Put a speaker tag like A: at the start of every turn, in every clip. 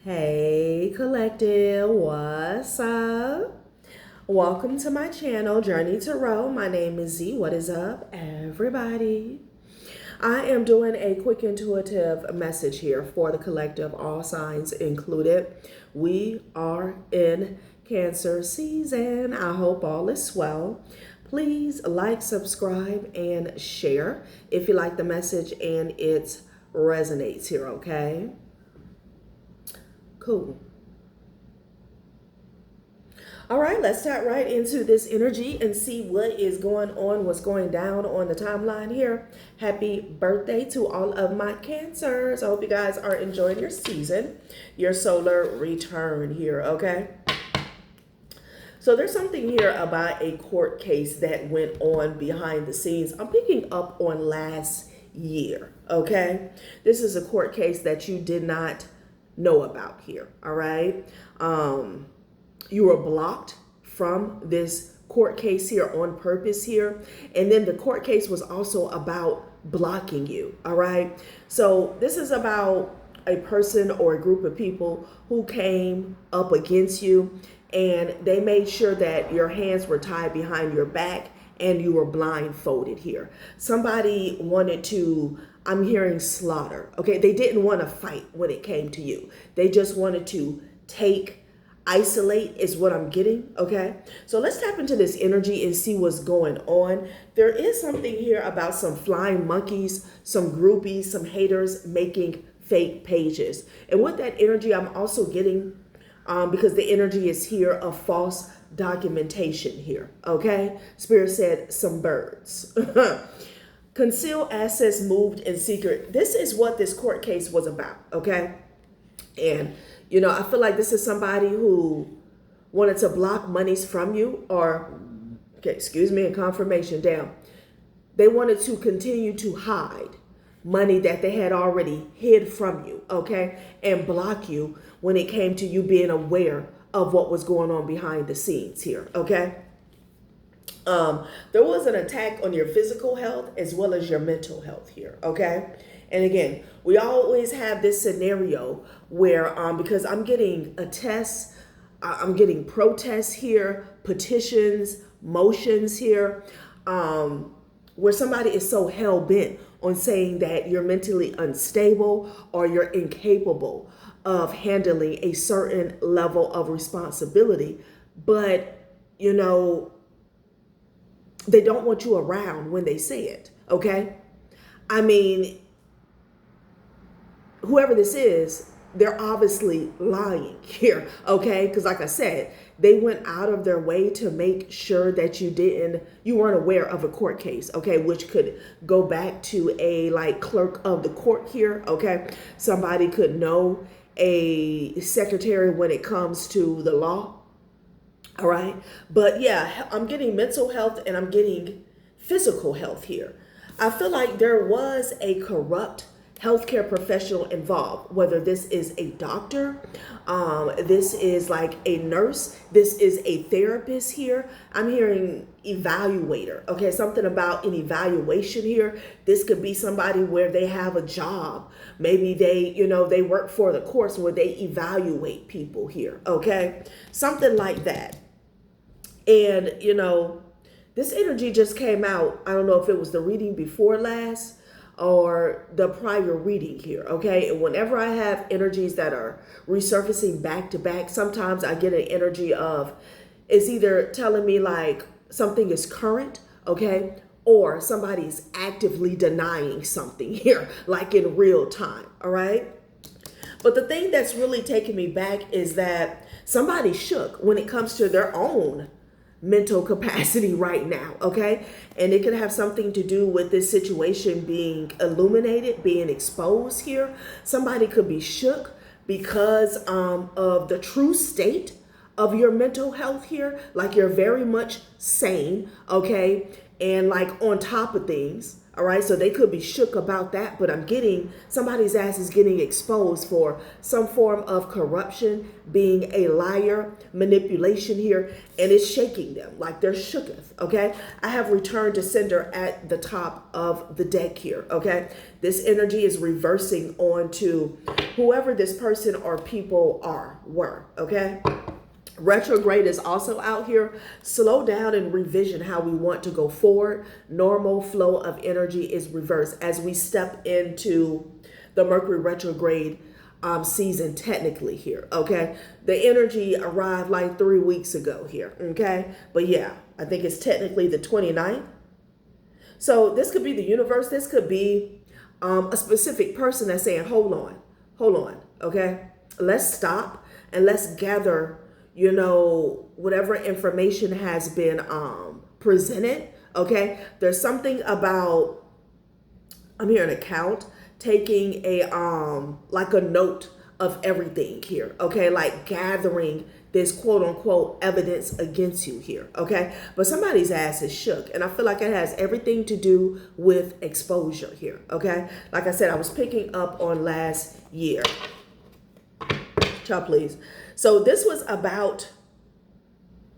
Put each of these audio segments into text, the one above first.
A: Hey collective, what's up? Welcome to my channel, Journey Tarot. My name is Z. What is up, everybody? I am doing a quick intuitive message here for the collective, all signs included. We are in Cancer season. I hope all is well. Please like, subscribe, and share if you like the message and it resonates here, okay? Cool. All right, let's start right into this energy and see what is going on, what's going down on the timeline here. Happy birthday to all of my Cancers. I hope you guys are enjoying your season, your solar return here, okay? So there's something here about a court case that went on behind the scenes. I'm picking up on last year, okay? This is a court case that you did not know about here, all right? You were blocked from this court case here on purpose here. And then the court case was also about blocking you, all right? So this is about a person or a group of people who came up against you and they made sure that your hands were tied behind your back and you were blindfolded here. Somebody wanted to, I'm hearing slaughter, okay? They didn't want to fight when it came to you. They just wanted to isolate is what I'm getting, okay? So let's tap into this energy and see what's going on. There is something here about some flying monkeys, some groupies, some haters making fake pages. And with that energy, I'm also getting, because the energy is here, of false documentation here, okay? Spirit said some birds. Concealed assets moved in secret. This is what this court case was about, okay? And you know, I feel like this is somebody who wanted to block monies from you, or, okay, excuse me, and confirmation down. They wanted to continue to hide money that they had already hid from you, okay, and block you when it came to you being aware of what was going on behind the scenes here, okay? There was an attack on your physical health as well as your mental health here, okay? And again, we always have this scenario where, because I'm getting a test, I'm getting protests here, petitions, motions here, where somebody is so hell-bent on saying that you're mentally unstable or you're incapable of handling a certain level of responsibility. But, you know, they don't want you around when they say it, okay? I mean, whoever this is, they're obviously lying here, okay? Because like I said, they went out of their way to make sure that you weren't aware of a court case, okay? Which could go back to a clerk of the court here, okay? Somebody could know a secretary when it comes to the law, all right? But yeah, I'm getting mental health and I'm getting physical health here. I feel like there was a corrupt healthcare professional involved, whether this is a doctor, this is like a nurse, this is a therapist here. I'm hearing evaluator, okay? Something about an evaluation here. This could be somebody where they have a job. Maybe they work for the course where they evaluate people here, okay? Something like that. And, this energy just came out. I don't know if it was the reading before last or the prior reading here, okay? And whenever I have energies that are resurfacing back to back, sometimes I get an energy of, it's either telling me like something is current, okay? Or somebody's actively denying something here, like in real time, all right? But the thing that's really taking me back is that somebody shook when it comes to their own mental capacity right now, okay? And it could have something to do with this situation being illuminated, being exposed here. Somebody could be shook because of the true state of your mental health here. Like you're very much sane, okay? And like on top of things, All right, so they could be shook about that, but I'm getting somebody's ass is getting exposed for some form of corruption, being a liar, manipulation here, and it's shaking them like they're shooketh. Okay, I have return to sender at the top of the deck here. Okay, this energy is reversing onto whoever this person or people were. Okay. Retrograde is also out here. Slow down and revision how we want to go forward. Normal flow of energy is reversed as we step into the Mercury retrograde season technically here. Okay. The energy arrived like 3 weeks ago here. Okay. But yeah, I think it's technically the 29th. So this could be the universe. This could be a specific person that's saying, hold on. Okay. Let's stop and let's gather, you know, whatever information has been presented. Okay. There's something about, I'm hearing a count, taking a like a note of everything here. Okay. Like gathering this quote unquote evidence against you here. Okay. But somebody's ass is shook. And I feel like it has everything to do with exposure here. Okay. Like I said, I was picking up on last year. Child, please. So this was about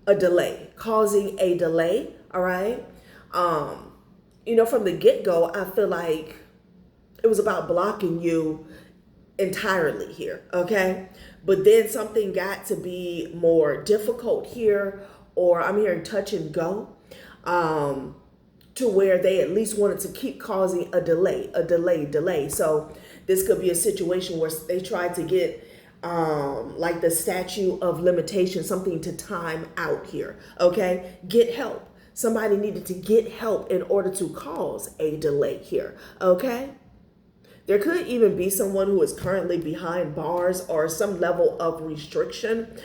A: a delay, causing a delay. All right. You know, from the get-go, I feel like it was about blocking you entirely here. Okay. But then something got to be more difficult here, or I'm hearing touch and go, to where they at least wanted to keep causing a delay. So this could be a situation where they tried to get like the statute of limitation, something to time out here. Okay. Get help. Somebody needed to get help in order to cause a delay here. Okay. There could even be someone who is currently behind bars or some level of restriction.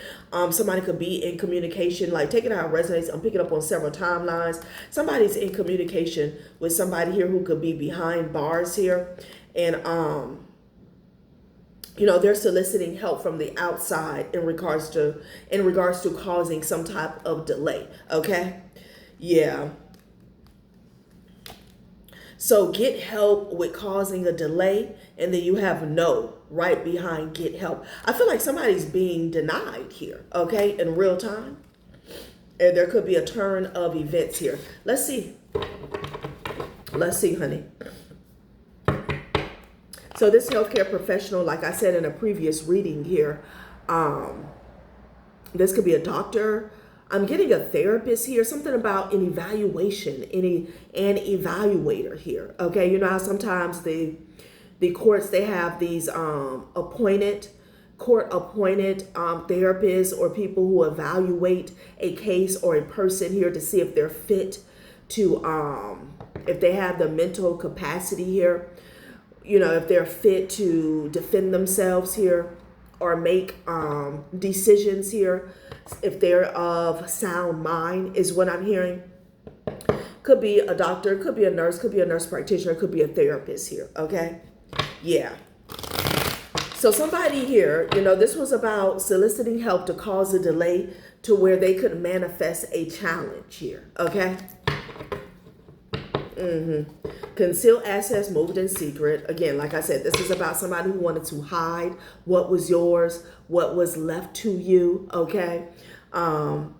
A: Somebody could be in communication, like taking out resonates. I'm picking up on several timelines. Somebody's in communication with somebody here who could be behind bars here. And, you know, they're soliciting help from the outside in regards to causing some type of delay. Okay. Yeah. So get help with causing a delay, and then you have no right behind get help. I feel like somebody's being denied here, okay, in real time. And there could be a turn of events here. Let's see. Let's see, honey. So this healthcare professional, like I said in a previous reading here, this could be a doctor. I'm getting a therapist here, something about an evaluation, an evaluator here. Okay, you know how sometimes the courts, they have these court-appointed therapists or people who evaluate a case or a person here to see if they're fit to, if they have the mental capacity here, you know, if they're fit to defend themselves here or make decisions here, if they're of sound mind is what I'm hearing. Could be a doctor, could be a nurse practitioner, could be a therapist here. Okay. Yeah. So somebody here, you know, this was about soliciting help to cause a delay to where they could manifest a challenge here. Okay. Conceal assets moved in secret. Again, like I said, this is about somebody who wanted to hide what was yours, what was left to you. Okay. And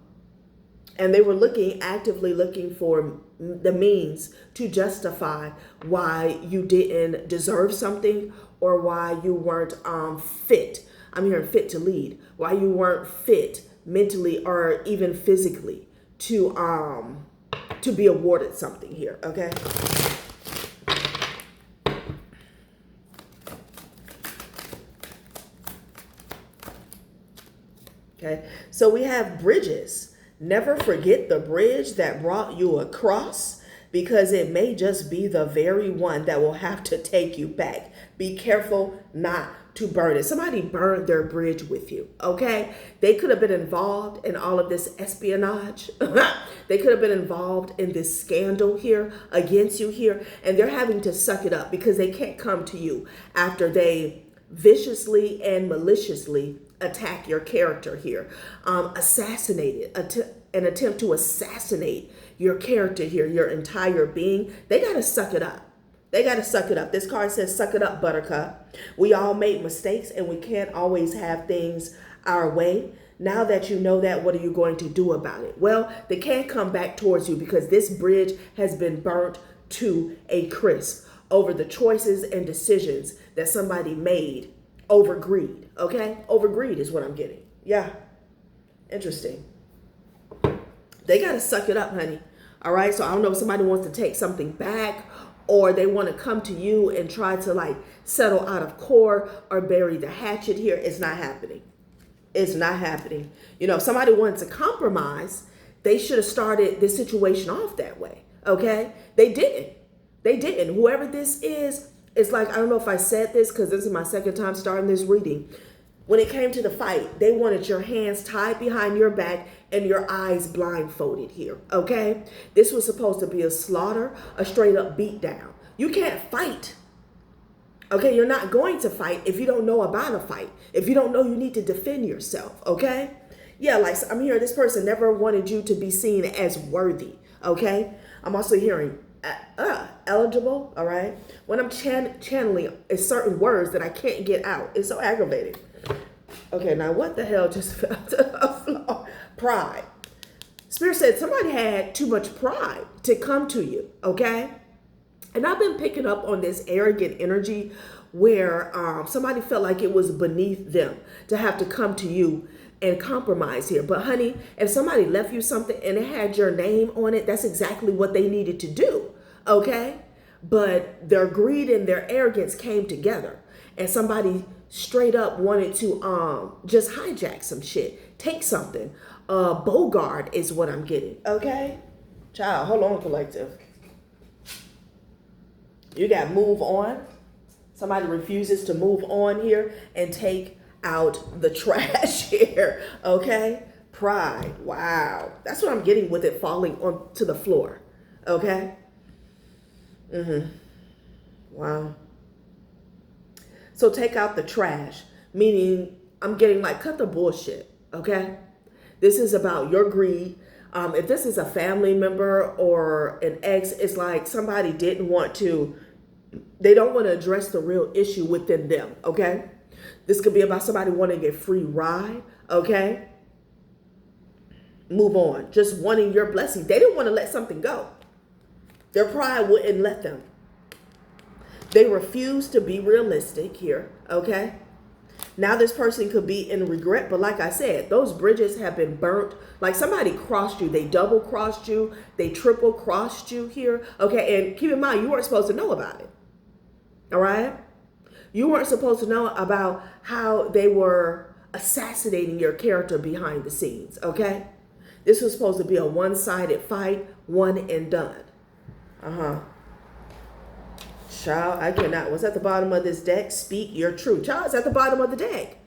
A: they were actively looking for the means to justify why you didn't deserve something or why you weren't fit. I'm hearing fit to lead. Why you weren't fit mentally or even physically to be awarded something here. Okay. Okay. So we have bridges. Never forget the bridge that brought you across, because it may just be the very one that will have to take you back. Be careful not to burn it. Somebody burned their bridge with you. Okay. They could have been involved in all of this espionage. They could have been involved in this scandal here against you here. And they're having to suck it up because they can't come to you after they viciously and maliciously attack your character here. An attempt to assassinate your character here, your entire being, they got to suck it up. They got to suck it up. This card says, suck it up, buttercup. We all make mistakes and we can't always have things our way. Now that you know that, what are you going to do about it? Well, they can't come back towards you because this bridge has been burnt to a crisp over the choices and decisions that somebody made over greed. Okay? Over greed is what I'm getting. Yeah. Interesting. They got to suck it up, honey. All right? So I don't know if somebody wants to take something back, or they want to come to you and try to like settle out of court or bury the hatchet here. It's not happening. It's not happening. You know, if somebody wanted to compromise, they should have started this situation off that way. Okay? They didn't. They didn't. Whoever this is, it's like, I don't know if I said this because this is my second time starting this reading. When it came to the fight, they wanted your hands tied behind your back and your eyes blindfolded here, okay? This was supposed to be a slaughter, a straight up beatdown. You can't fight, okay? You're not going to fight if you don't know about a fight. If you don't know you need to defend yourself, okay? Yeah, like I'm hearing this person never wanted you to be seen as worthy, okay? I'm also hearing eligible, all right? When I'm channeling, it's certain words that I can't get out. It's so aggravating. Okay, now what the hell just fell to the floor? Pride. Spirit said somebody had too much pride to come to you, okay? And I've been picking up on this arrogant energy where somebody felt like it was beneath them to have to come to you and compromise here. But honey, if somebody left you something and it had your name on it, that's exactly what they needed to do, okay? But their greed and their arrogance came together, and somebody straight up wanted to just hijack some shit, take something. Bogart is what I'm getting, okay? Child, hold on, collective. You got move on. Somebody refuses to move on here and take out the trash here, okay? Pride, wow. That's what I'm getting with it falling onto the floor, okay? Wow. So take out the trash, meaning I'm getting like, cut the bullshit, okay? This is about your greed. If this is a family member or an ex, it's like somebody they don't want to address the real issue within them, okay? This could be about somebody wanting a free ride, okay? Move on. Just wanting your blessing. They didn't want to let something go. Their pride wouldn't let them. They refuse to be realistic here, okay? Now this person could be in regret, but like I said, those bridges have been burnt. Like somebody crossed you. They double crossed you. They triple crossed you here, okay? And keep in mind, you weren't supposed to know about it, all right? You weren't supposed to know about how they were assassinating your character behind the scenes, okay? This was supposed to be a one-sided fight, one and done. Child, I cannot. What's at the bottom of this deck? Speak your truth. Child, it's at the bottom of the deck.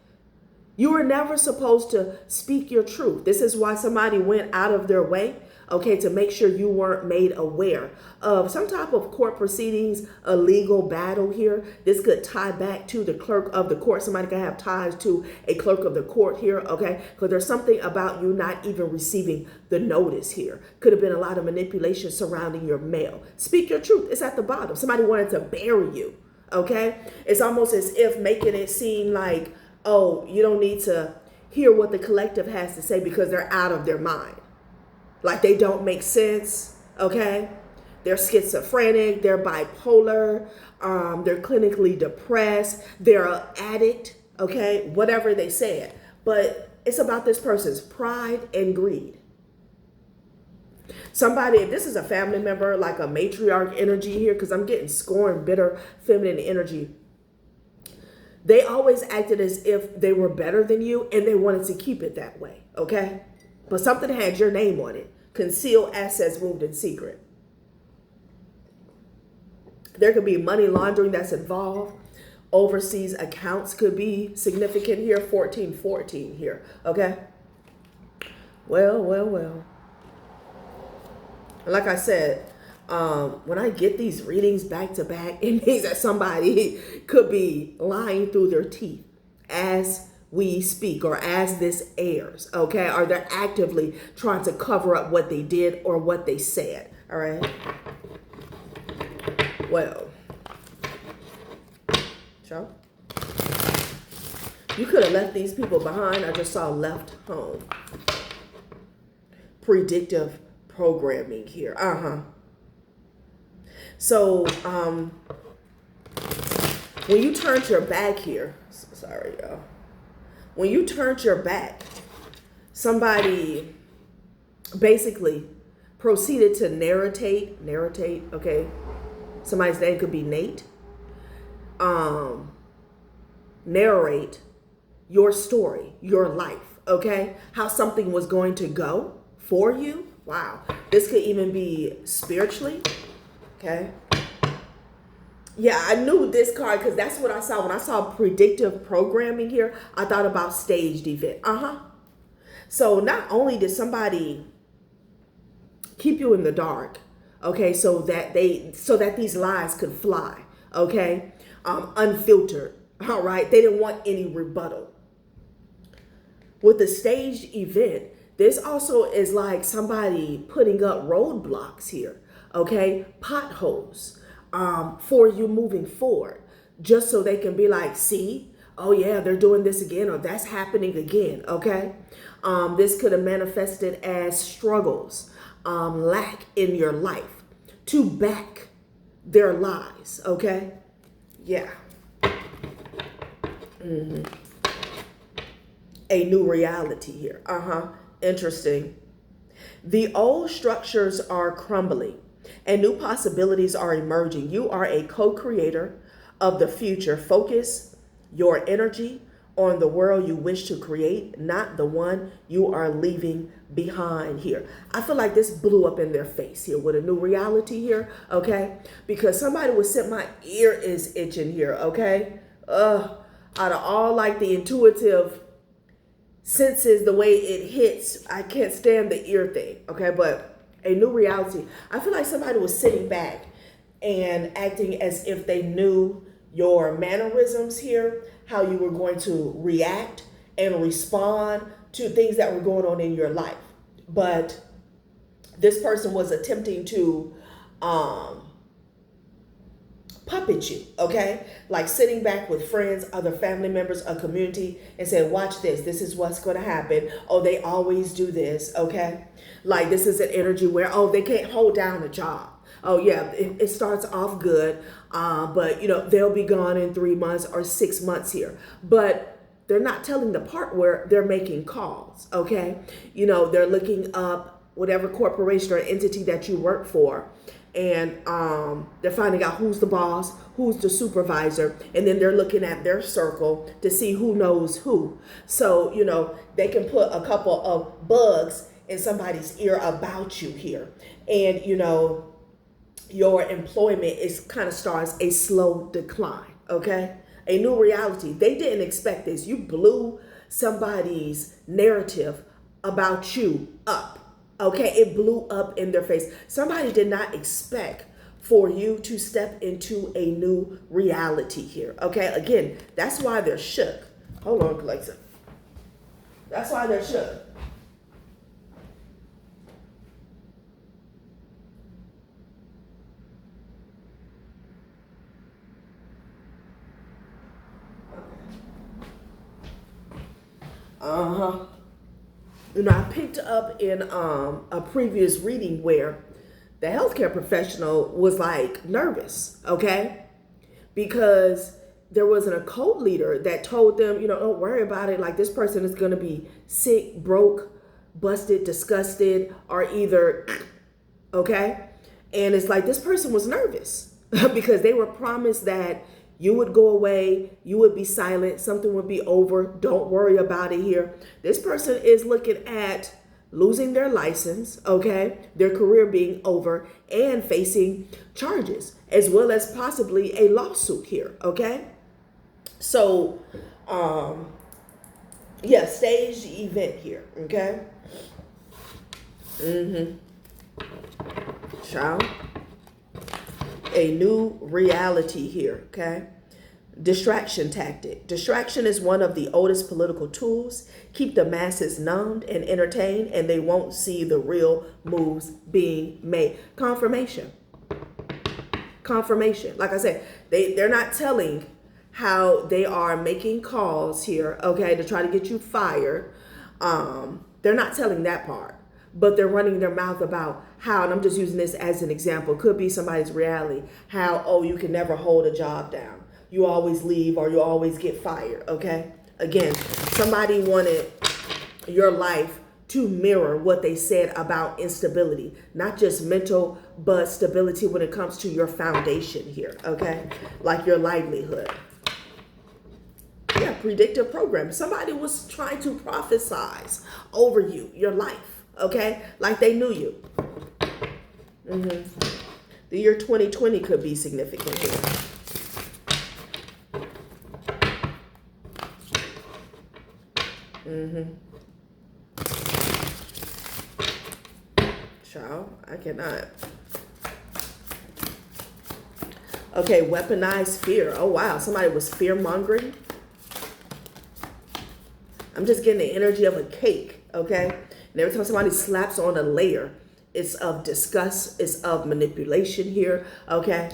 A: You were never supposed to speak your truth. This is why somebody went out of their way, okay, to make sure you weren't made aware of some type of court proceedings, a legal battle here. This could tie back to the clerk of the court. Somebody could have ties to a clerk of the court here, okay? Because there's something about you not even receiving the notice here. Could have been a lot of manipulation surrounding your mail. Speak your truth. It's at the bottom. Somebody wanted to bury you, okay? It's almost as if making it seem like, oh, you don't need to hear what the collective has to say because they're out of their mind. Like they don't make sense, okay? They're schizophrenic, they're bipolar, they're clinically depressed, they're an addict, okay? Whatever they said. But it's about this person's pride and greed. Somebody, if this is a family member, like a matriarch energy here, because I'm getting scorn, bitter, feminine energy. They always acted as if they were better than you and they wanted to keep it that way, okay? But something had your name on it. Concealed assets moved in secret. There could be money laundering that's involved. Overseas accounts could be significant here. 1414 here, okay? Well. Like I said, when I get these readings back to back, it means that somebody could be lying through their teeth, as we speak or as this airs, okay? Or they're actively trying to cover up what they did or what they said, all right? Well, so you could have left these people behind. I just saw left home. Predictive programming here. So, when you turned your back here, sorry, y'all. When you turned your back, somebody basically proceeded to narrate, okay? Somebody's name could be Nate. Narrate your story, your life, okay? How something was going to go for you. Wow. This could even be spiritually, okay? Yeah, I knew this card because that's what I saw. When I saw predictive programming here, I thought about staged event. So not only did somebody keep you in the dark, okay, so that these lies could fly, okay, unfiltered, all right? They didn't want any rebuttal. With the staged event, this also is like somebody putting up roadblocks here, okay, potholes, for you moving forward, just so they can be like, see, oh yeah, they're doing this again, or that's happening again, okay? This could have manifested as struggles, lack in your life to back their lies, okay? Yeah. A new reality here. Interesting. The old structures are crumbling and new possibilities are emerging. You are a co-creator of the future. Focus your energy on the world you wish to create, not the one you are leaving behind here. I feel like this blew up in their face here with a new reality here, okay? Because somebody was saying my ear is itching here, okay? Out of all like the intuitive senses, the way it hits, I can't stand the ear thing, okay? But a new reality. I feel like somebody was sitting back and acting as if they knew your mannerisms here, how you were going to react and respond to things that were going on in your life. But this person was attempting to puppet you, okay? Like sitting back with friends, other family members, a community, and say, watch this. This is what's going to happen. Oh, they always do this, okay? Like this is an energy where, oh, they can't hold down a job. Oh, yeah, it starts off good, but, you know, they'll be gone in 3 months or 6 months here. But they're not telling the part where they're making calls, okay? You know, they're looking up whatever corporation or entity that you work for, and they're finding out who's the boss, who's the supervisor, and then they're looking at their circle to see who knows who. So, you know, they can put a couple of bugs in somebody's ear about you here. And, you know, your employment is kind of starts a slow decline, okay? A new reality. They didn't expect this. You blew somebody's narrative about you up. Okay, it blew up in their face. Somebody did not expect for you to step into a new reality here. Okay, again, that's why they're shook. Hold on, Alexa. That's why they're shook. You know, I picked up in a previous reading where the healthcare professional was like nervous, okay? Because there was an occult leader that told them, you know, don't worry about it. Like this person is going to be sick, broke, busted, disgusted, or either, okay? And it's like this person was nervous because they were promised that you would go away, you would be silent, something would be over, don't worry about it here. This person is looking at losing their license, okay, their career being over, and facing charges, as well as possibly a lawsuit here, okay? So, yeah, staged event here, okay? Child. A new reality here, okay? Distraction tactic. Distraction is one of the oldest political tools. Keep the masses numbed and entertained, and they won't see the real moves being made. Confirmation. Confirmation. Like I said, they're not telling how they are making calls here, okay, to try to get you fired. They're not telling that part, but they're running their mouth about how, and I'm just using this as an example, could be somebody's reality, how, oh, you can never hold a job down. You always leave or you always get fired, okay? Again, somebody wanted your life to mirror what they said about instability, not just mental, but stability when it comes to your foundation here, okay? Like your livelihood. Yeah, predictive program. Somebody was trying to prophesize over you, your life, okay? Like they knew you. The year 2020 could be significant here. Child, I cannot. Okay, weaponized fear. Oh, wow. Somebody was fear-mongering. I'm just getting the energy of a cake, okay? And every time somebody slaps on a layer, it's of disgust, it's of manipulation here, okay?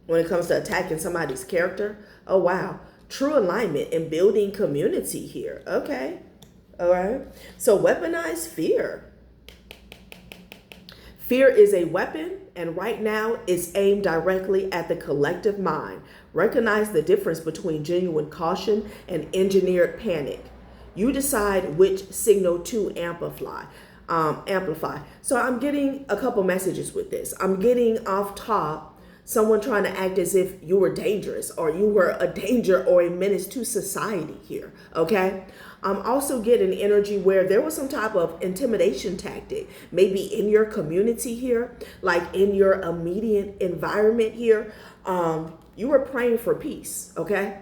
A: When it comes to attacking somebody's character. Oh, wow. True alignment and building community here. Okay. All right. So weaponized fear. Fear is a weapon, and right now it's aimed directly at the collective mind. Recognize the difference between genuine caution and engineered panic. You decide which signal to amplify. So I'm getting a couple messages with this. I'm getting off top someone trying to act as if you were dangerous or you were a danger or a menace to society here, okay? I'm also getting energy where there was some type of intimidation tactic, maybe in your community here, like in your immediate environment here. You were praying for peace, okay?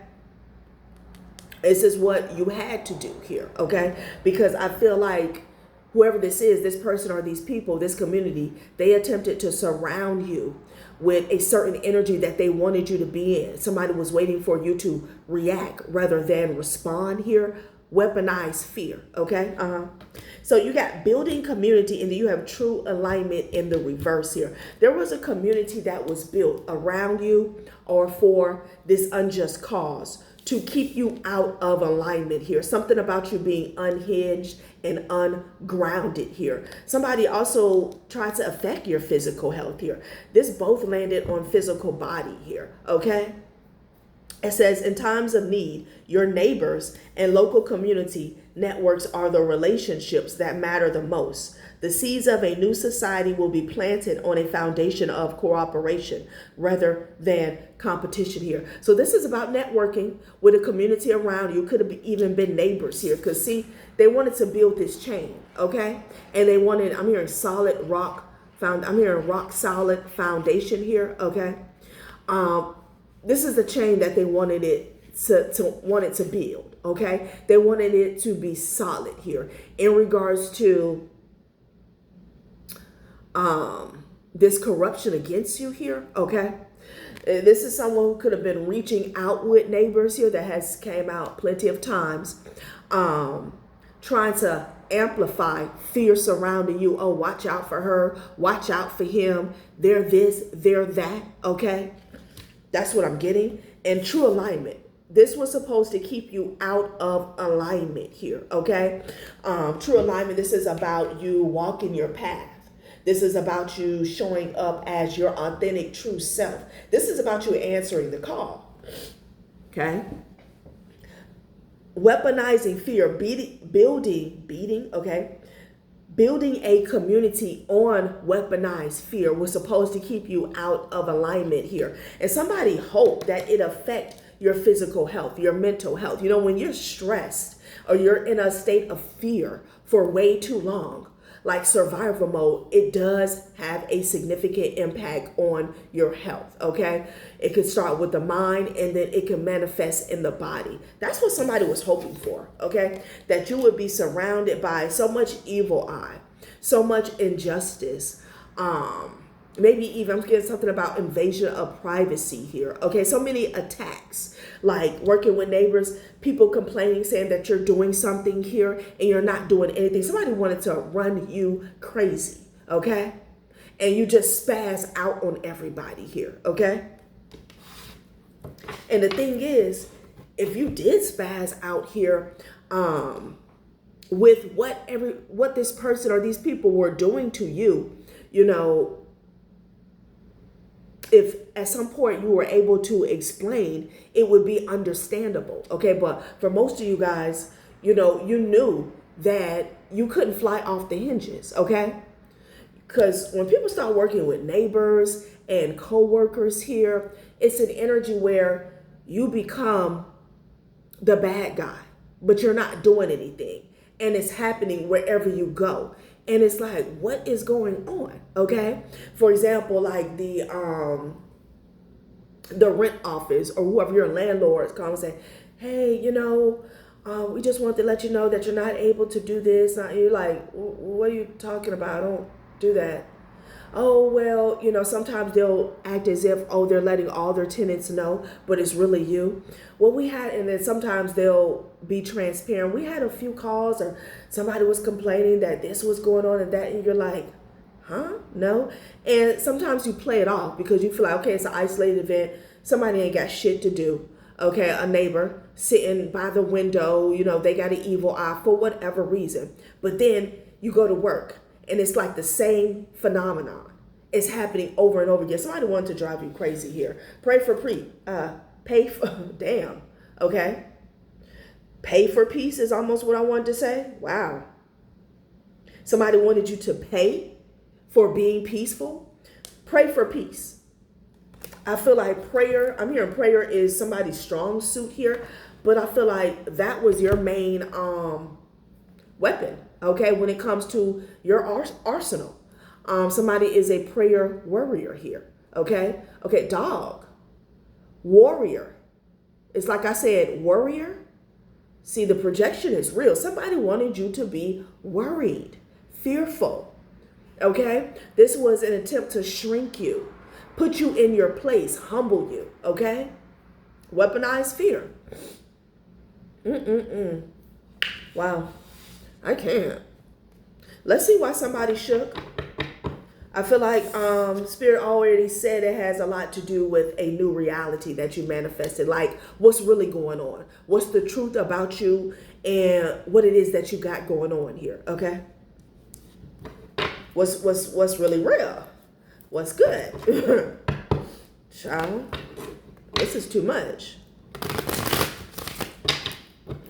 A: This is what you had to do here, okay? Because I feel like whoever this is, this person or these people, this community, they attempted to surround you with a certain energy that they wanted you to be in. Somebody was waiting for you to react rather than respond here. Weaponized fear, okay? So you got building community, and then you have true alignment in the reverse here. There was a community that was built around you or for this unjust cause to keep you out of alignment here. Something about you being unhinged and ungrounded here. Somebody also tried to affect your physical health here. This both landed on physical body here, okay? It says, in times of need, your neighbors and local community networks are the relationships that matter the most. The seeds of a new society will be planted on a foundation of cooperation rather than competition here. So this is about networking with a community around you. Could have even been neighbors here, because see, they wanted to build this chain, okay? And they wanted, I'm hearing rock solid foundation here, okay? This is the chain that they wanted it to build, okay? They wanted it to be solid here in regards to this corruption against you here, okay? This is someone who could have been reaching out with neighbors here that has came out plenty of times, trying to amplify fear surrounding you. Oh, watch out for her, watch out for him, they're this, they're that, okay? That's what I'm getting. And true alignment. This was supposed to keep you out of alignment here, okay? True alignment, this is about you walking your path. This is about you showing up as your authentic, true self. This is about you answering the call, okay? Weaponizing fear, building a community on weaponized fear was supposed to keep you out of alignment here. And somebody hoped that it affect your physical health, your mental health. You know, when you're stressed or you're in a state of fear for way too long, like survival mode, it does have a significant impact on your health, okay? It could start with the mind and then it can manifest in the body. That's what somebody was hoping for, okay? That you would be surrounded by so much evil eye, so much injustice, Maybe even I'm getting something about invasion of privacy here. Okay, so many attacks, like working with neighbors, people complaining, saying that you're doing something here and you're not doing anything. Somebody wanted to run you crazy, okay? And you just spaz out on everybody here, okay? And the thing is, if you did spaz out here, with what this person or these people were doing to you, you know, if at some point you were able to explain, it would be understandable. Okay, but for most of you guys, you know, you knew that you couldn't fly off the hinges. Okay, because when people start working with neighbors and co-workers here, it's an energy where you become the bad guy, but you're not doing anything. And it's happening wherever you go. And it's like, what is going on? Okay. For example, like the rent office or whoever your landlords come and say, hey, you know, we just want to let you know that you're not able to do this. You're like, what are you talking about? I don't do that. Oh, well, you know, sometimes they'll act as if, oh, they're letting all their tenants know, but it's really you. Well, and then sometimes they'll be transparent. We had a few calls or somebody was complaining that this was going on and that, and you're like, huh? No. And sometimes you play it off because you feel like, okay, it's an isolated event. Somebody ain't got shit to do. Okay, a neighbor sitting by the window, you know, they got an evil eye for whatever reason. But then you go to work. And it's like the same phenomenon. It's happening over and over again. Somebody wanted to drive you crazy here. Pay for damn, okay? Pay for peace is almost what I wanted to say. Wow. Somebody wanted you to pay for being peaceful. Pray for peace. I feel like prayer, I'm hearing prayer is somebody's strong suit here, but I feel like that was your main weapon. Okay, when it comes to your arsenal, somebody is a prayer warrior here. Okay, dog, warrior. It's like I said, warrior. See, the projection is real. Somebody wanted you to be worried, fearful. Okay, this was an attempt to shrink you, put you in your place, humble you. Okay, weaponized fear. Wow. I can't. Let's see why somebody shook. I feel like Spirit already said it has a lot to do with a new reality that you manifested. Like what's really going on. What's the truth about you and what it is that you got going on here. Okay. What's really real? What's good? Child, this is too much.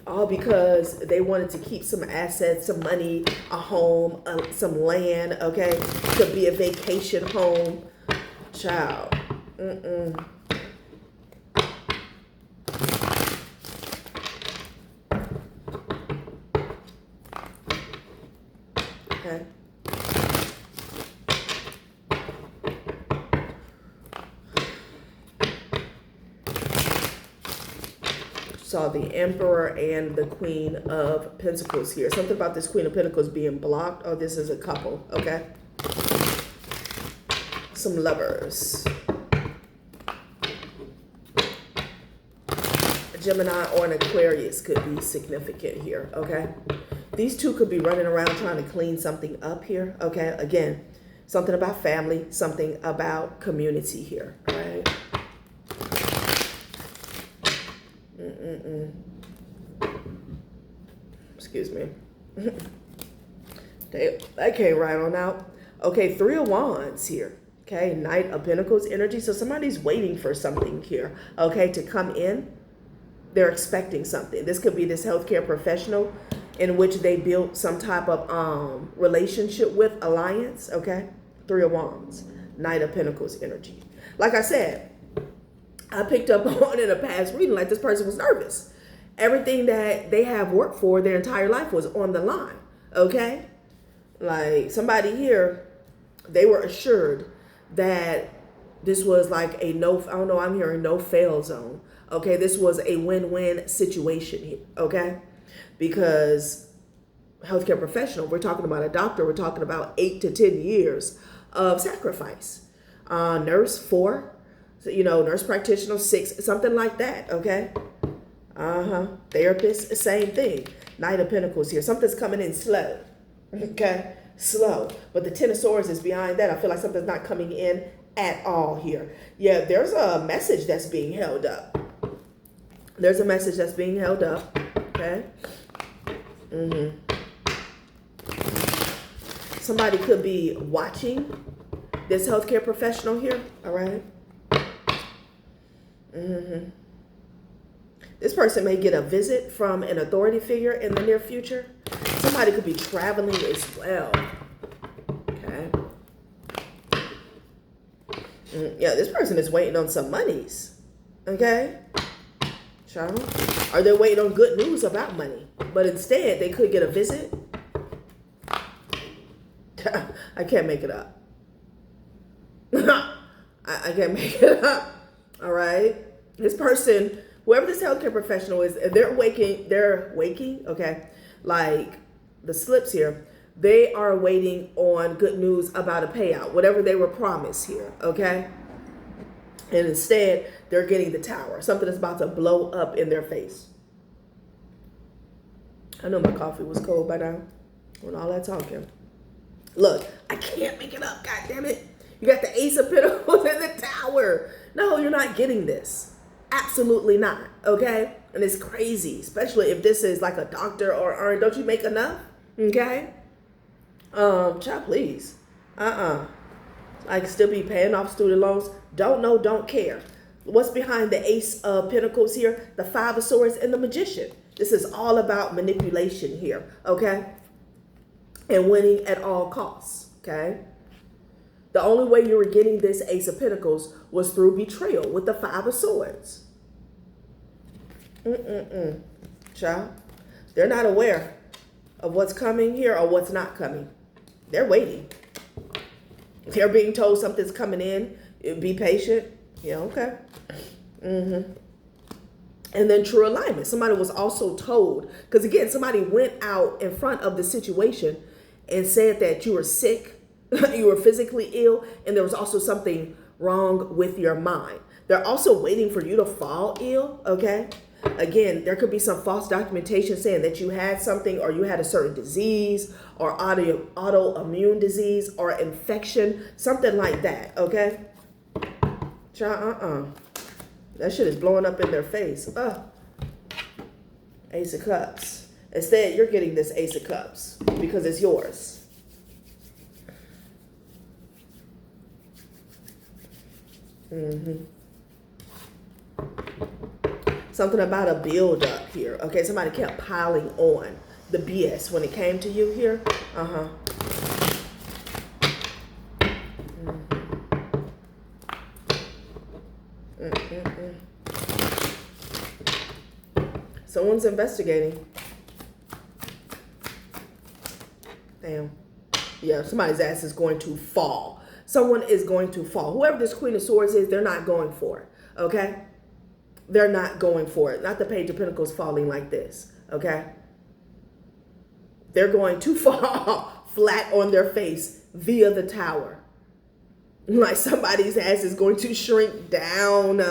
A: All because they wanted to keep some assets, some money, a home, some land, okay? Could be a vacation home. Child. Okay. Saw the Emperor and the Queen of Pentacles here. Something about this Queen of Pentacles being blocked. Oh, this is a couple. Okay. Some lovers. A Gemini or an Aquarius could be significant here. Okay. These two could be running around trying to clean something up here. Okay. Again, something about family, something about community here. All right. Excuse me. That came right on out. Okay, Three of Wands here. Okay, Knight of Pentacles energy. So somebody's waiting for something here, okay, to come in. They're expecting something. This could be this healthcare professional in which they built some type of relationship with, alliance, okay? Three of Wands, Knight of Pentacles energy. Like I said, I picked up on in a past reading, like this person was nervous. Everything that they have worked for their entire life was on the line, okay? Like somebody here, they were assured that this was like a I'm hearing no fail zone. Okay, this was a win-win situation here, okay? Because healthcare professional, we're talking about a doctor, we're talking about 8 to 10 years of sacrifice. Nurse 4, so, you know, nurse practitioner 6, something like that, okay? Therapist, same thing. Knight of Pentacles here. Something's coming in slow, okay? Slow. But the Ten of Swords is behind that. I feel like something's not coming in at all here. Yeah, there's a message that's being held up. There's a message that's being held up, okay? Somebody could be watching this healthcare professional here, all right? This person may get a visit from an authority figure in the near future. Somebody could be traveling as well, okay? Yeah, this person is waiting on some monies, okay? Child, are they waiting on good news about money? But instead, they could get a visit. I can't make it up. I can't make it up. All right. This person, whoever this healthcare professional is, they're waking, okay? Like the slips here, they are waiting on good news about a payout, whatever they were promised here, okay? And instead, they're getting the Tower. Something is about to blow up in their face. I know my coffee was cold by now when all that talking. Look, I can't make it up, God damn it. You got the Ace of Pentacles and the Tower. No, you're not getting this. Absolutely not, okay? And it's crazy, especially if this is like a doctor or don't you make enough, okay? Child, please. I can still be paying off student loans. Don't know, don't care. What's behind the Ace of Pentacles here? The Five of Swords and the Magician. This is all about manipulation here, okay? And winning at all costs, okay? The only way you were getting this Ace of Pentacles was through betrayal with the Five of Swords. Child, they're not aware of what's coming here or what's not coming. They're waiting. They're being told something's coming in. Be patient. Yeah, okay. And then true alignment. Somebody was also told, because again, somebody went out in front of the situation and said that you were sick, you were physically ill, and there was also something wrong with your mind. They're also waiting for you to fall ill, okay? Again, there could be some false documentation saying that you had something or you had a certain disease or autoimmune disease or infection, something like that, okay? That shit is blowing up in their face. Ace of Cups. Instead, you're getting this Ace of Cups because it's yours. Something about a build up here. Okay, somebody kept piling on the BS when it came to you here. Someone's investigating. Damn. Yeah, somebody's ass is going to fall. Someone is going to fall. Whoever this Queen of Swords is, they're not going for it. Okay? They're not going for it. Not the Page of Pentacles falling like this. Okay? They're going to fall flat on their face via the Tower. Like somebody's ass is going to shrink down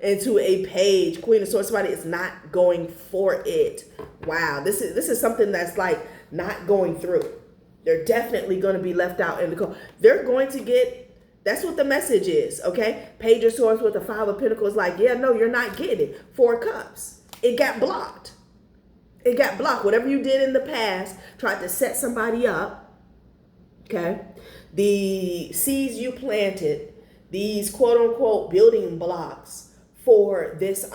A: into a page. Queen of Swords, somebody is not going for it. Wow, this is something that's like not going through. They're definitely going to be left out in the cold. They're going to get, that's what the message is, okay? Page of Swords with the Five of Pentacles, like, yeah, no, you're not getting it. Four of Cups. It got blocked. It got blocked. Whatever you did in the past, tried to set somebody up, okay? The seeds you planted, these quote-unquote building blocks for this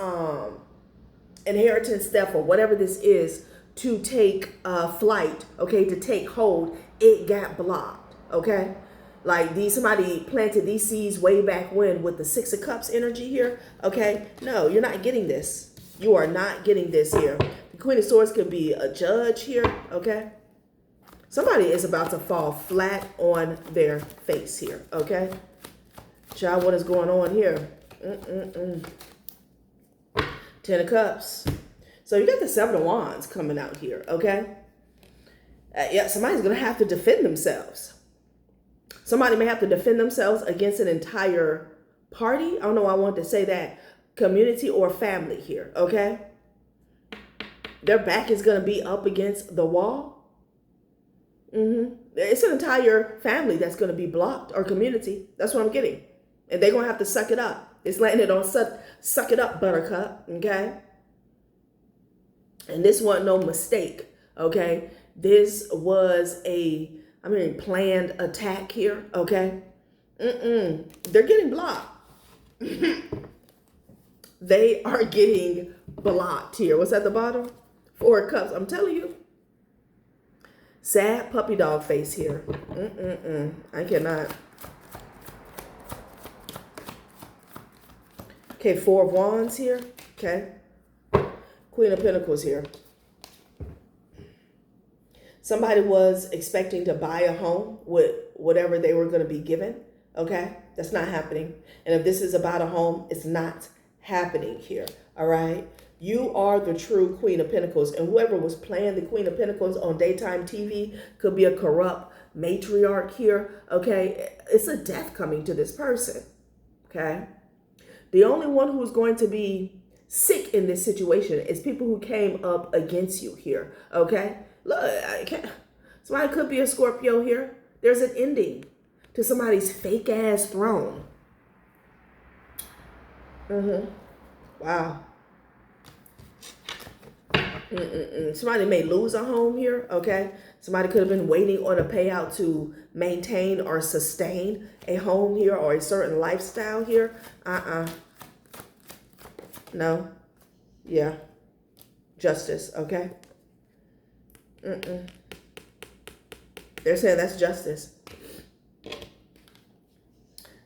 A: inheritance theft or whatever this is to take flight, okay, to take hold, it got blocked, okay? Like somebody planted these seeds way back when with the Six of Cups energy here, okay? No, you're not getting this. You are not getting this here. The Queen of Swords could be a judge here, okay? Somebody is about to fall flat on their face here, okay? Child, what is going on here? Ten of Cups. So you got the Seven of Wands coming out here, okay? Yeah, somebody's going to have to defend themselves. Somebody may have to defend themselves against an entire party. I don't know why I want to say that. Community or family here, okay? Their back is going to be up against the wall. It's an entire family that's going to be blocked, or community. That's what I'm getting. And they're going to have to suck it up. It's landed on suck it up, buttercup, okay? And this wasn't no mistake, okay? This was a, planned attack here, okay? They're getting blocked. They are getting blocked here. What's at the bottom? 4 of Cups. I'm telling you. Sad puppy dog face here. I cannot. Okay, 4 of Wands here. Okay. Queen of Pentacles here. Somebody was expecting to buy a home with whatever they were going to be given. Okay. That's not happening. And if this is about a home, it's not happening here. All right. You are the true Queen of Pentacles. And whoever was playing the Queen of Pentacles on daytime TV could be a corrupt matriarch here. Okay. It's a death coming to this person. Okay. The only one who's going to be sick in this situation is people who came up against you here. Okay. Look, somebody could be a Scorpio here. There's an ending to somebody's fake ass throne. Wow. Somebody may lose a home here, okay? Somebody could have been waiting on a payout to maintain or sustain a home here or a certain lifestyle here. No. Yeah. Justice, okay? They're saying that's justice.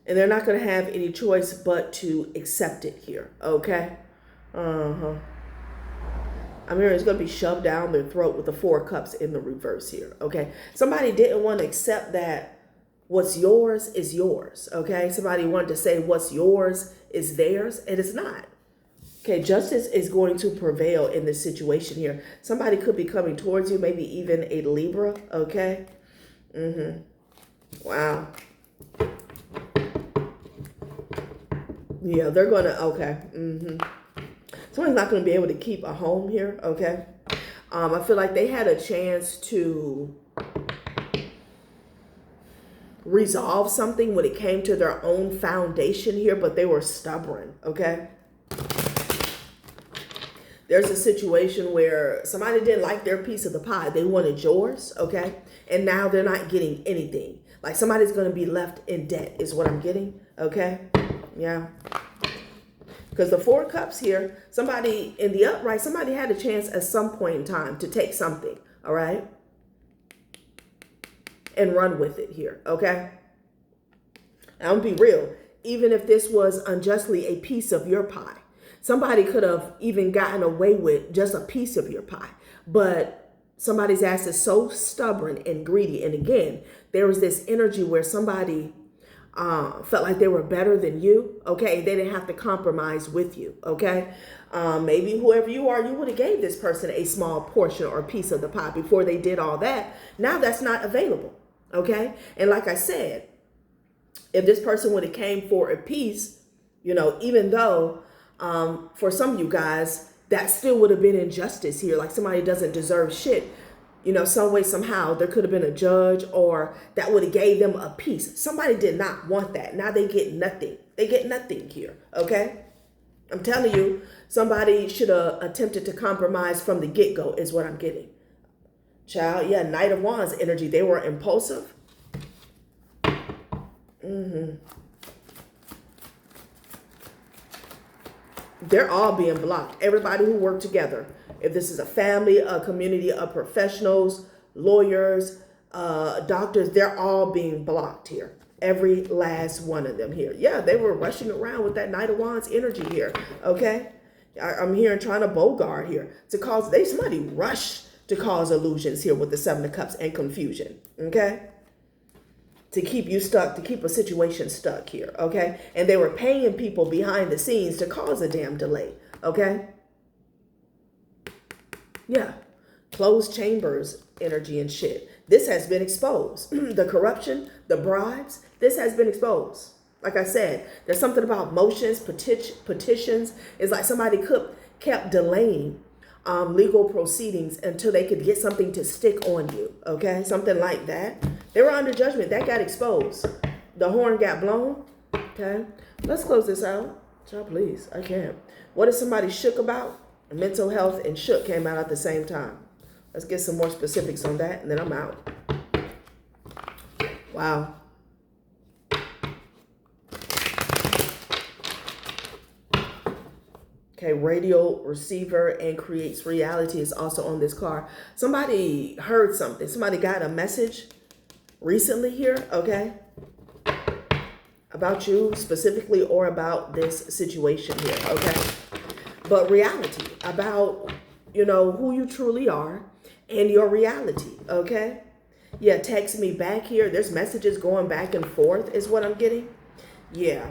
A: And they're not going to have any choice but to accept it here, okay? I'm hearing it's going to be shoved down their throat with the 4 of Cups in the reverse here, okay? Somebody didn't want to accept that what's yours is yours, okay? Somebody wanted to say what's yours is theirs, and it's not. Okay, justice is going to prevail in this situation here. Somebody could be coming towards you, maybe even a Libra, okay? Wow. Yeah, they're going to, okay. Someone's not going to be able to keep a home here, okay? I feel like they had a chance to resolve something when it came to their own foundation here, but they were stubborn, okay? There's a situation where somebody didn't like their piece of the pie. They wanted yours, okay? And now they're not getting anything. Like somebody's going to be left in debt is what I'm getting, okay? Yeah. Because the 4 of Cups here, somebody in the upright, somebody had a chance at some point in time to take something, all right? And run with it here, okay? And I'm going to be real. Even if this was unjustly a piece of your pie, somebody could have even gotten away with just a piece of your pie. But somebody's ass is so stubborn and greedy. And again, there was this energy where somebody felt like they were better than you, okay? They didn't have to compromise with you, okay? Maybe whoever you are, you would have gave this person a small portion or a piece of the pie before they did all that. Now that's not available, okay? And like I said, if this person would have came for a piece, you know, even though for some of you guys, that still would have been injustice here. Like somebody doesn't deserve shit. You know, some way, somehow, there could have been a judge or that would have gave them a piece. Somebody did not want that. Now they get nothing. They get nothing here, okay? I'm telling you, somebody should have attempted to compromise from the get-go is what I'm getting. Child, yeah, Knight of Wands energy. They were impulsive. They're all being blocked. Everybody who worked together. If this is a family, a community of professionals, lawyers, doctors, they're all being blocked here. Every last one of them here. Yeah, they were rushing around with that Knight of Wands energy here. Okay? I'm hearing trying to bogart here. Somebody rushed to cause illusions here with the 7 of Cups and confusion. Okay? To keep you stuck, to keep a situation stuck here, okay? And they were paying people behind the scenes to cause a damn delay, okay? Yeah. Closed chambers energy and shit. This has been exposed. The corruption, the bribes, this has been exposed. Like I said, there's something about motions, petitions. It's like somebody kept delaying legal proceedings until they could get something to stick on you. Okay, something like that. They were under judgment. That got exposed. The horn got blown. Okay, let's close this out. Child, please, I can't. What is somebody shook about? Mental health and shook came out at the same time. Let's get some more specifics on that, and then I'm out. Wow. Okay, radio receiver and creates reality is also on this card. Somebody heard something. Somebody got a message recently here, okay, about you specifically or about this situation here, okay? But reality about, who you truly are and your reality, okay? Yeah, text me back here. There's messages going back and forth is what I'm getting. Yeah,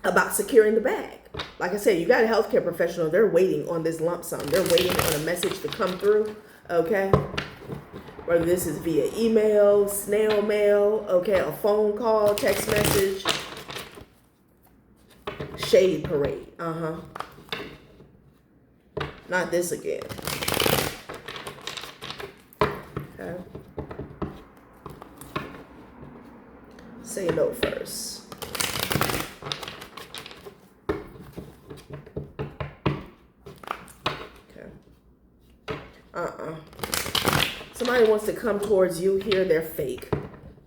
A: about securing the bag. Like I said, you got a healthcare professional. They're waiting on this lump sum. They're waiting on a message to come through, okay? Whether this is via email, snail mail, okay, a phone call, text message, shade parade, Not this again. Okay. Say no first. Somebody wants to come towards you here. They're fake.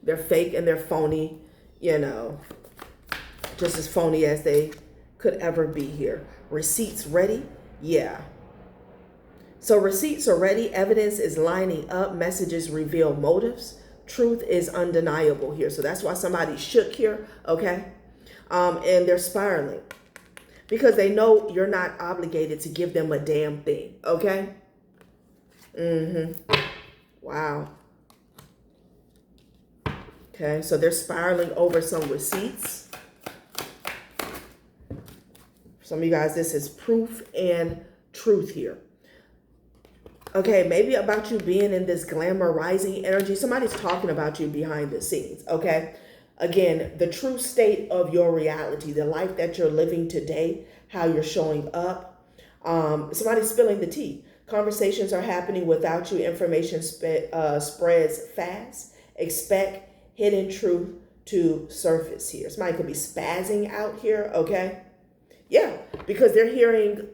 A: They're fake and they're phony, just as phony as they could ever be here. Receipts ready? Yeah. So receipts are ready. Evidence is lining up. Messages reveal motives. Truth is undeniable here. So that's why somebody shook here, okay? And they're spiraling because they know you're not obligated to give them a damn thing, okay? Wow. Okay, so they're spiraling over some receipts. For some of you guys, this is proof and truth here. Okay, maybe about you being in this glamour rising energy. Somebody's talking about you behind the scenes, okay? Again, the true state of your reality, the life that you're living today, how you're showing up. Somebody's spilling the tea. Conversations are happening without you. Information spreads fast. Expect hidden truth to surface here. Somebody could be spazzing out here, okay? Yeah, because they're hearing,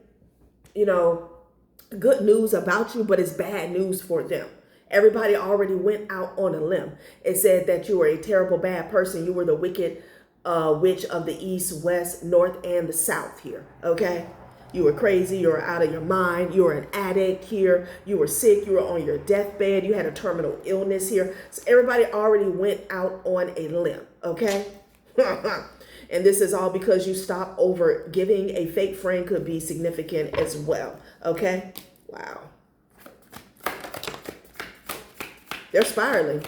A: good news about you, but it's bad news for them. Everybody already went out on a limb. It said that you were a terrible, bad person. You were the wicked witch of the east, west, north, and the south here, okay? You were crazy. You were out of your mind. You were an addict here. You were sick. You were on your deathbed. You had a terminal illness here. So everybody already went out on a limb, okay? And this is all because you stopped over giving. A fake friend could be significant as well, okay? Wow. They're spiraling.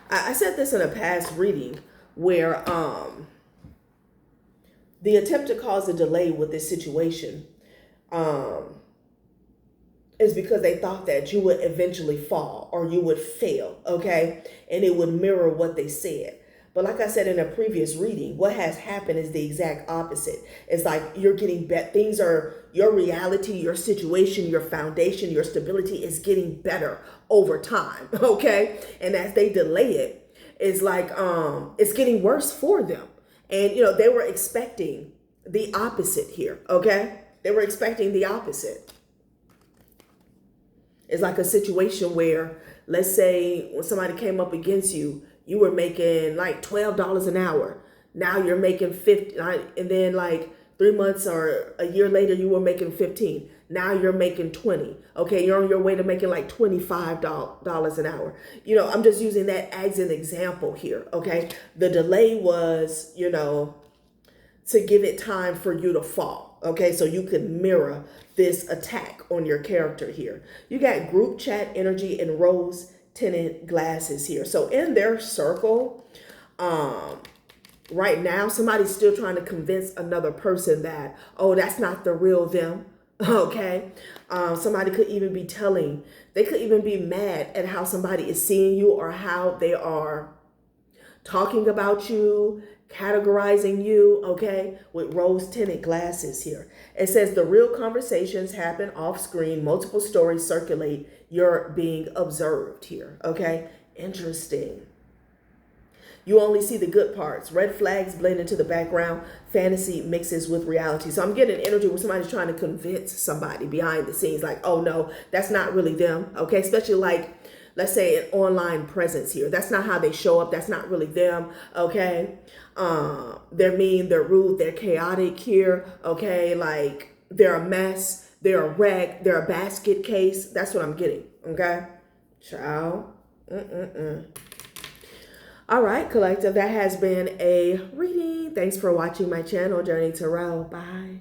A: I said this in a past reading where the attempt to cause a delay with this situation is because they thought that you would eventually fall or you would fail, okay? And it would mirror what they said. But like I said in a previous reading, what has happened is the exact opposite. It's like you're getting better. Things are, your reality, your situation, your foundation, your stability is getting better over time, okay? And as they delay it, it's like it's getting worse for them. And, they were expecting the opposite here, okay? They were expecting the opposite. It's like a situation where, let's say, when somebody came up against you, you were making like $12 an hour. Now you're making $50, and then like 3 months or a year later, you were making $15. Now you're making $20. Okay, you're on your way to making like $25 an hour. I'm just using that as an example here. Okay, the delay was, to give it time for you to fall. Okay, so you could mirror this attack on your character here. You got group chat energy and rose tinted glasses here. So in their circle, right now, somebody's still trying to convince another person that, oh, that's not the real them. Okay. Somebody could even be they could even be mad at how somebody is seeing you or how they are talking about you, categorizing you, okay, with rose tinted glasses here. It says the real conversations happen off screen, multiple stories circulate, you're being observed here, okay? Interesting. You only see the good parts. Red flags blend into the background. Fantasy mixes with reality. So I'm getting energy where somebody's trying to convince somebody behind the scenes, like, oh no, that's not really them. Okay, especially like, let's say an online presence here. That's not how they show up. That's not really them. Okay, they're mean, they're rude, they're chaotic here. Okay, like they're a mess, they're a wreck, they're a basket case. That's what I'm getting. Okay, ciao. All right, collective, that has been a reading. Thanks for watching my channel, Journey Tarot. Bye.